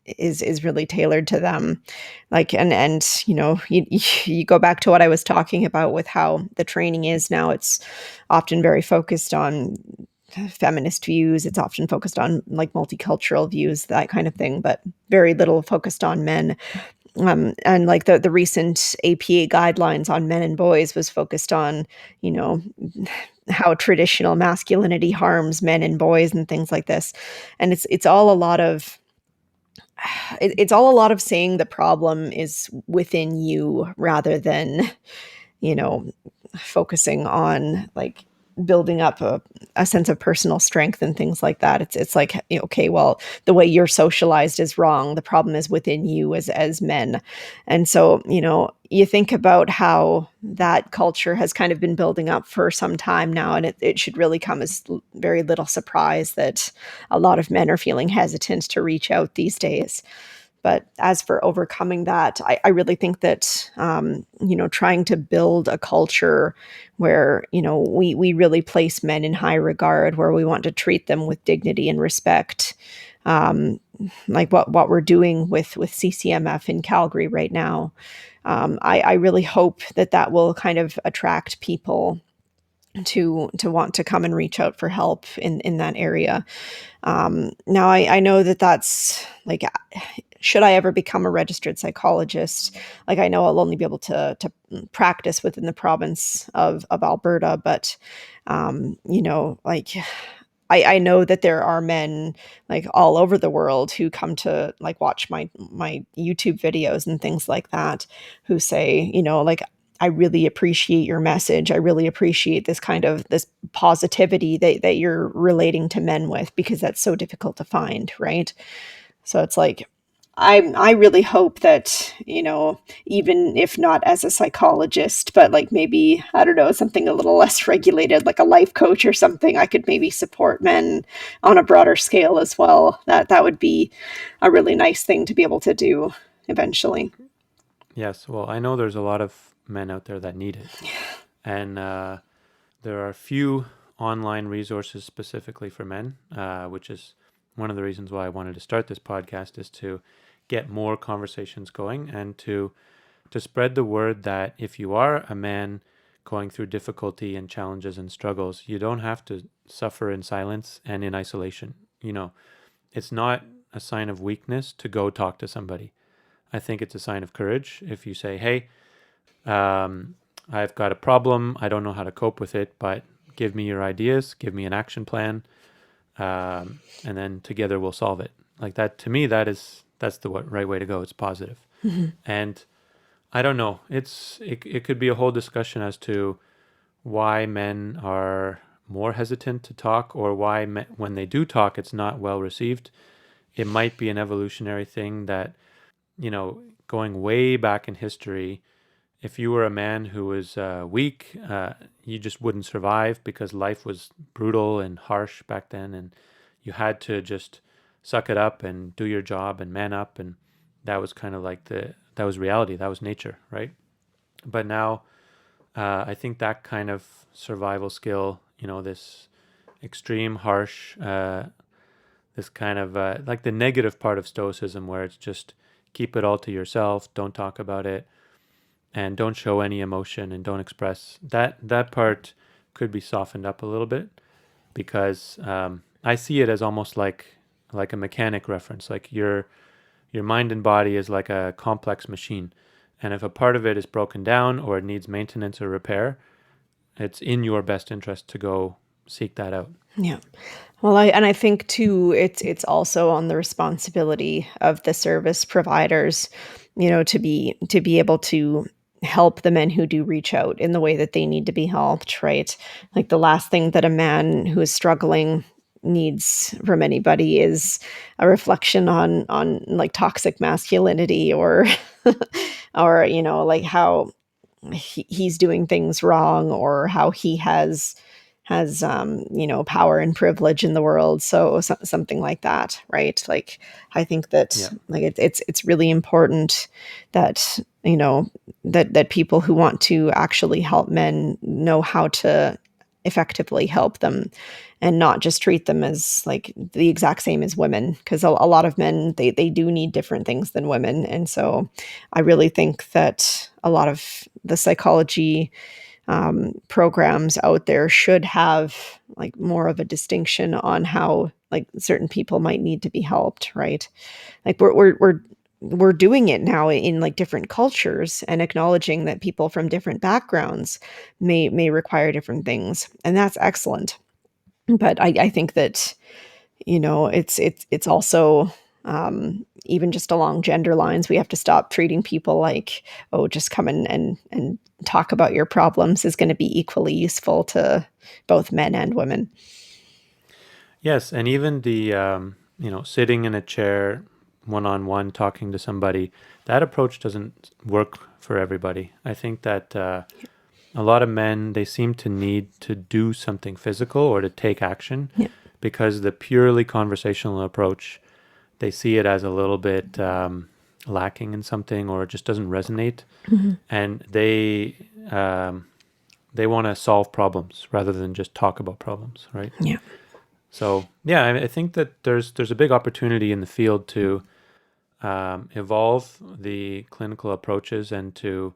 is really tailored to them. Like, and you go back to what I was talking about with how the training is now. It's often very focused on feminist views. It's often focused on like multicultural views, that kind of thing, but very little focused on men. And like the recent APA guidelines on men and boys was focused on, you know, how traditional masculinity harms men and boys and things like this. And it's all a lot of it's all a lot of saying the problem is within you rather than, you know, focusing on like building up a sense of personal strength and things like that. It's like, okay, well, the way you're socialized is wrong. The problem is within you as men. And so, you think about how that culture has kind of been building up for some time now, and it should really come as very little surprise that a lot of men are feeling hesitant to reach out these days. But as for overcoming that, I really think that, trying to build a culture where, we really place men in high regard, where we want to treat them with dignity and respect, like what we're doing with CCMF in Calgary right now. I really hope that will kind of attract people to want to come and reach out for help in that area. Now I know that's like, should I ever become a registered psychologist? Like, I know I'll only be able to practice within the province of Alberta, but like, I know that there are men like all over the world who come to like watch my YouTube videos and things like that, who say, like, I really appreciate your message. I really appreciate this positivity that you're relating to men with, because that's so difficult to find, right? So it's like, I really hope that, even if not as a psychologist, but like maybe, I don't know, something a little less regulated, like a life coach or something, I could maybe support men on a broader scale as well. That would be a really nice thing to be able to do eventually. Yes, well, I know there's a lot of men out there that need it. And there are few online resources specifically for men, which is one of the reasons why I wanted to start this podcast, is to get more conversations going and to spread the word that if you are a man going through difficulty and challenges and struggles, you don't have to suffer in silence and in isolation. It's not a sign of weakness to go talk to somebody. I think it's a sign of courage if you say, hey, I've got a problem. I don't know how to cope with it, but give me your ideas, give me an action plan, and then together we'll solve it. Like that, to me, that's the right way to go. It's positive. Mhm. And I don't know. It could be a whole discussion as to why men are more hesitant to talk, or why when they do talk, it's not well received. It might be an evolutionary thing that, going way back in history, if you were a man who was weak, you just wouldn't survive because life was brutal and harsh back then, and you had to just suck it up and do your job and man up, and that was kind of like that was reality, that was nature, right? But now, I think that kind of survival skill, this extreme, harsh, this kind of like the negative part of Stoicism, where it's just keep it all to yourself, don't talk about it, and don't show any emotion and don't express that part could be softened up a little bit, because I see it as almost like a mechanic reference. Like your mind and body is like a complex machine, and if a part of it is broken down or it needs maintenance or repair, it's in your best interest to go seek that out. Yeah. Well, I think too, it's also on the responsibility of the service providers, to be able to help the men who do reach out in the way that they need to be helped, right? Like the last thing that a man who is struggling needs from anybody is a reflection on like toxic masculinity, or or like how he's doing things wrong, or how he has power and privilege in the world, so something like that, right? Like I think that Yeah. like it's really important that that people who want to actually help men know how to effectively help them, and not just treat them as like the exact same as women, because a lot of men, they do need different things than women. And so I really think that a lot of the psychology programs out there should have like more of a distinction on how like certain people might need to be helped, right? Like we're doing it now in like different cultures, and acknowledging that people from different backgrounds may require different things, and that's excellent. But I think that it's also even just along gender lines, we have to stop treating people like, oh, just come in and talk about your problems is going to be equally useful to both men and women. Yes, and even the sitting in a chair one on one talking to somebody, that approach doesn't work for everybody. I think that a lot of men, they seem to need to do something physical or to take action, Yeah. because the purely conversational approach, they see it as a little bit lacking in something, or it just doesn't resonate, Mhm. and they want to solve problems rather than just talk about problems, right? Yeah. So yeah, I think that there's a big opportunity in the field to evolve the clinical approaches, and to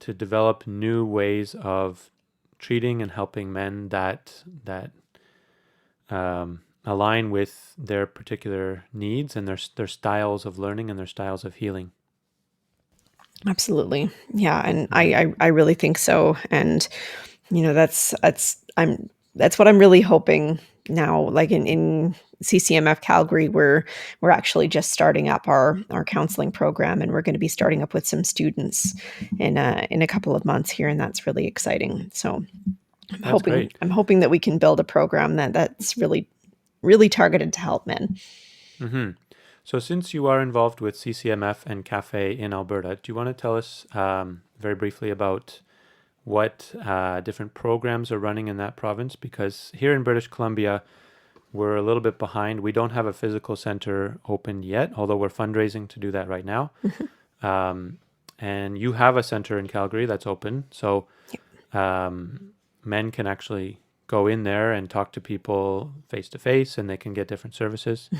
develop new ways of treating and helping men that align with their particular needs and their styles of learning and their styles of healing. Absolutely. Yeah, and Hmm. I really think so. And that's what I'm really hoping now. Like in CCMF Calgary, we're actually just starting up our counseling program, and we're going to be starting up with some students in a couple of months here, and that's really exciting. So I'm That's hoping great. I'm hoping that we can build a program that's really targeted to help men. Hmm. So since you are involved with CCMF and Cafe in Alberta, do you want to tell us very briefly about what different programs are running in that province? Because here in British Columbia, we're a little bit behind. We don't have a physical center opened yet, although we're fundraising to do that right now. Um, and you have a center in Calgary that's open. So men can actually go in there and talk to people face to face, and they can get different services.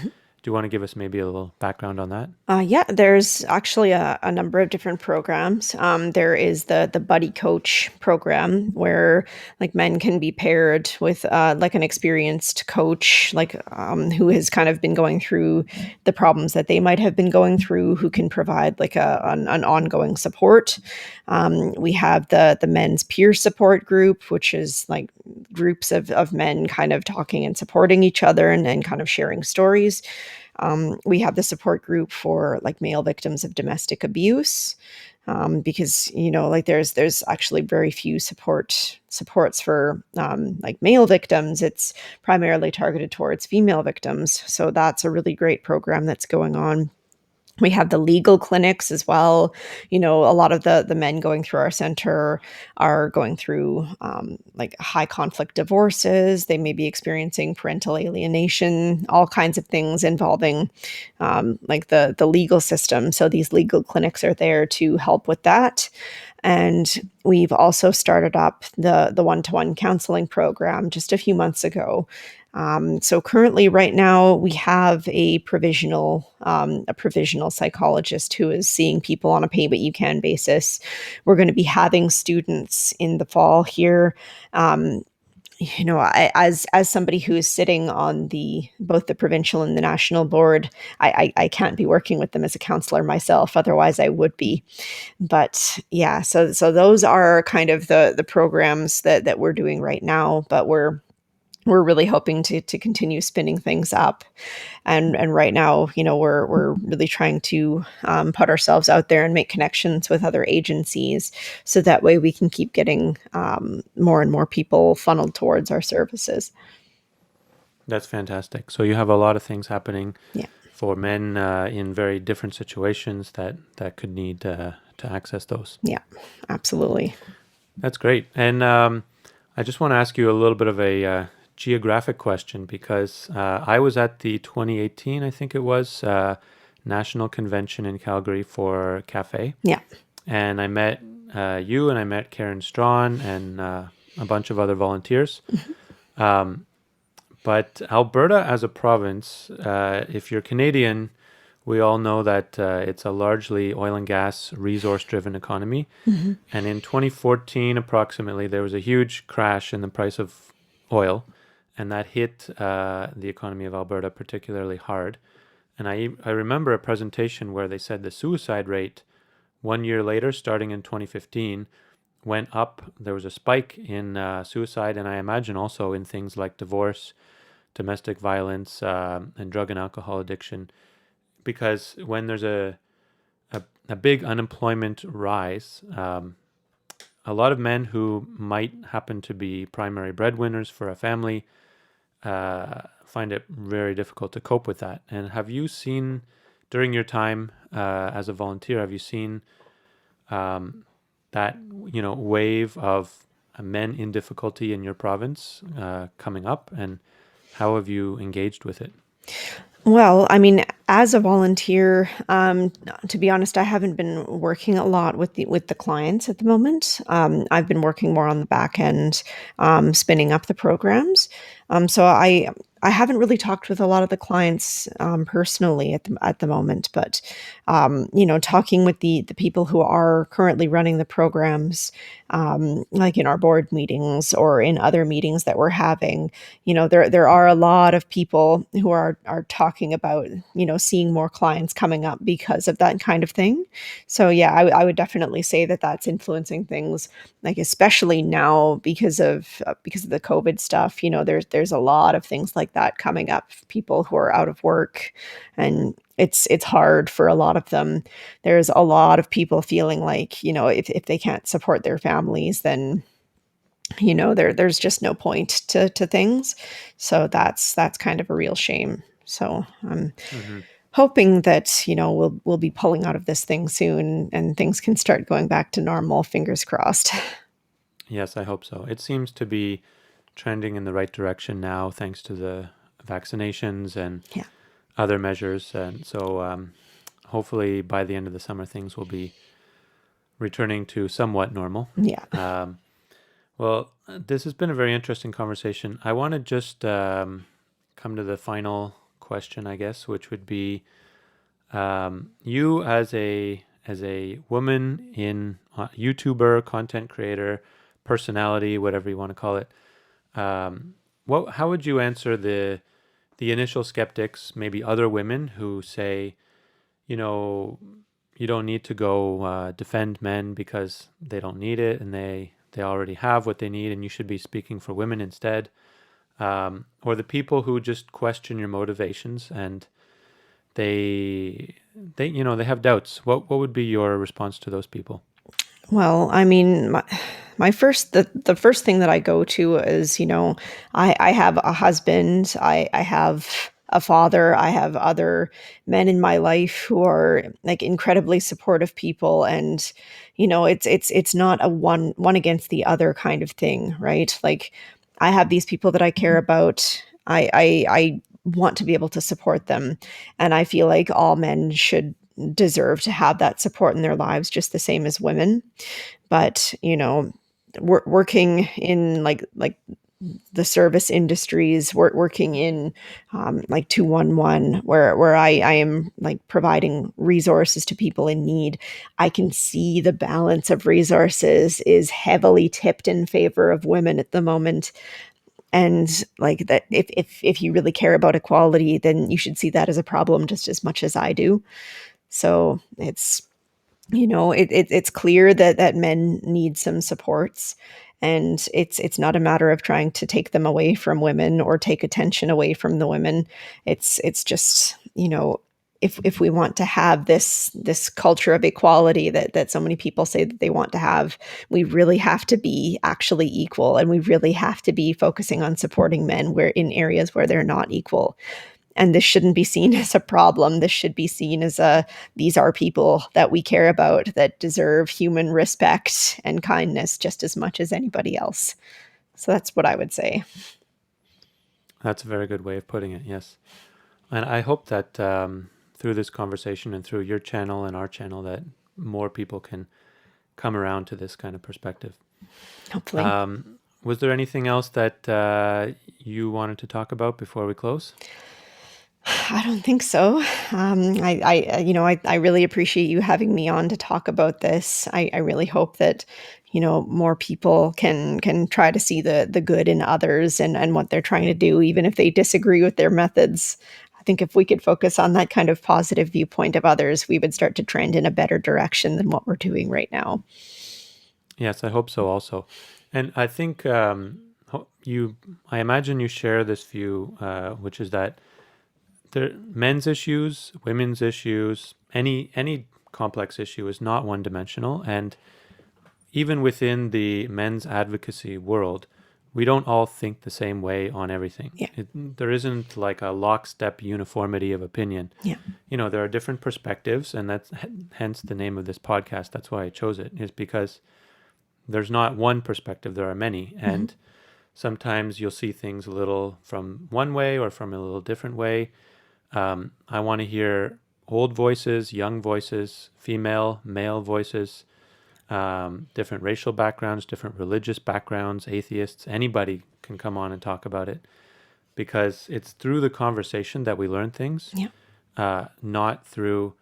Do you want to give us maybe a little background on that? Yeah, there's actually a number of different programs. There is the buddy coach program where like men can be paired with like an experienced coach, like who has kind of been going through the problems that they might have been going through, who can provide like an ongoing support. We have the men's peer support group, which is like groups of men kind of talking and supporting each other and kind of sharing stories. We have the support group for like male victims of domestic abuse, because like there's actually very few supports for like male victims. It's primarily targeted towards female victims, so that's a really great program that's going on. We have the legal clinics as well. A lot of the men going through our center are going through like high conflict divorces. They may be experiencing parental alienation, all kinds of things involving like the legal system. So these legal clinics are there to help with that. And we've also started up the one-to-one counseling program just a few months ago. So currently, right now, we have a provisional psychologist who is seeing people on a pay-what-you-can basis. We're going to be having students in the fall here. As somebody who is sitting on both the provincial and the national board, I can't be working with them as a counselor myself. Otherwise, I would be. But yeah, so those are kind of the programs that we're doing right now. But we're really hoping to continue spinning things up, and right now, we're really trying to put ourselves out there and make connections with other agencies, so that way we can keep getting more and more people funneled towards our services. That's fantastic. So you have a lot of things happening Yeah, for men in very different situations that could need to access those. yeah, absolutely. That's great. And I just want to ask you a little bit of a geographic question, because I was at the 2018, I think it was, National Convention in Calgary for CAFE. Yeah. And I met you, and I met Karen Strawn and a bunch of other volunteers. But Alberta as a province, if you're Canadian, we all know that it's a largely oil and gas resource-driven economy. Mm-hmm. And in 2014, approximately, there was a huge crash in the price of oil, and that hit the economy of Alberta particularly hard. And I remember a presentation where they said the suicide rate 1 year later, starting in 2015, went up. There was a spike in suicide, and I imagine also in things like divorce, domestic violence, and drug and alcohol addiction. Because when there's a big unemployment rise, a lot of men who might happen to be primary breadwinners for a family find it very difficult to cope with that. And have you seen, during your time as a volunteer, have you seen that wave of men in difficulty in your province coming up, and how have you engaged with it? Well, I mean, as a volunteer, to be honest, I haven't been working a lot with the clients at the moment. I've been working more on the back end, spinning up the programs. So I haven't really talked with a lot of the clients personally at the moment, but talking with the people who are currently running the programs, like in our board meetings or in other meetings that we're having, there are a lot of people who are talking about seeing more clients coming up because of that kind of thing. So yeah, I would definitely say that that's influencing things, like especially now because of the COVID stuff. There's a lot of things like that coming up. People who are out of work, and it's hard for a lot of them. There's a lot of people feeling like if they can't support their families, then there's just no point to things. So that's kind of a real shame. So I'm Mm-hmm. hoping that we'll be pulling out of this thing soon and things can start going back to normal. Fingers crossed. Yes, I hope so. It seems to be trending in the right direction now, thanks to the vaccinations and Yeah. other measures. And so hopefully by the end of the summer, things will be returning to somewhat normal. Yeah. Well, this has been a very interesting conversation. I want to just come to the final question, I guess, which would be you as a woman in YouTuber, content creator, personality, whatever you want to call it. How would you answer the initial skeptics, maybe other women who say, you know, you don't need to go defend men because they don't need it and they already have what they need and you should be speaking for women instead? Or the people who just question your motivations and they they have doubts. What would be your response to those people? Well, I mean, my first the first thing that I go to is, I have a husband, I have a father, I have other men in my life who are like incredibly supportive people, and it's not a one against the other kind of thing, right? Like I have these people that I care about. I want to be able to support them, and I feel like all men should deserve to have that support in their lives just the same as women. But working in like the service industries, working in like 211, where I am like providing resources to people in need, I can see the balance of resources is heavily tipped in favor of women at the moment. And like that, if you really care about equality, then you should see that as a problem just as much as I do. So it's clear that men need some supports, and it's not a matter of trying to take them away from women or take attention away from the women. It's just, if we want to have this culture of equality that so many people say that they want to have, we really have to be actually equal, and we really have to be focusing on supporting men where in areas where they're not equal. And this shouldn't be seen as a problem. This should be seen as these are people that we care about that deserve human respect and kindness just as much as anybody else. So that's what I would say. That's a very good way of putting it, yes. And I hope that through this conversation and through your channel and our channel that more people can come around to this kind of perspective. Hopefully. Was there anything else that you wanted to talk about before we close? I don't think so. I really appreciate you having me on to talk about this. I really hope that, more people can try to see the good in others and what they're trying to do, even if they disagree with their methods. I think if we could focus on that kind of positive viewpoint of others, we would start to trend in a better direction than what we're doing right now. Yes, I hope so also. And I think I imagine you share this view, which is that men's issues, women's issues, any complex issue is not one-dimensional. And even within the men's advocacy world, we don't all think the same way on everything. Yeah. There isn't like a lockstep uniformity of opinion. Yeah. There are different perspectives, and that's hence the name of this podcast. That's why I chose it, is because there's not one perspective, there are many. Mm-hmm. And sometimes you'll see things a little from one way or from a little different way. I want to hear old voices, young voices, female, male voices, different racial backgrounds, different religious backgrounds, atheists. Anybody can come on and talk about it, because it's through the conversation that we learn things, not through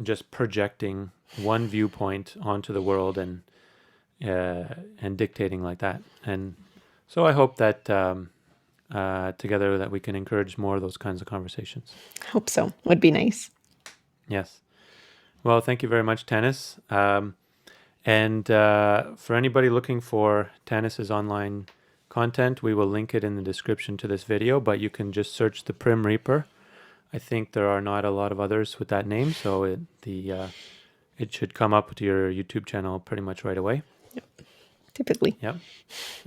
just projecting one viewpoint onto the world and dictating like that. And so I hope that together that we can encourage more of those kinds of conversations. Hope so. Would be nice. Yes. Well, thank you very much, Tanis. And for anybody looking for Tanis's online content, we will link it in the description to this video, but you can just search the Prim Reaper. I think there are not a lot of others with that name, so it should come up to your YouTube channel pretty much right away. Yep. Typically. Yep.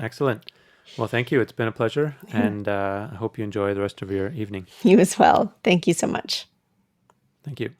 Excellent. Well, thank you. It's been a pleasure, and I hope you enjoy the rest of your evening. You as well. Thank you so much. Thank you.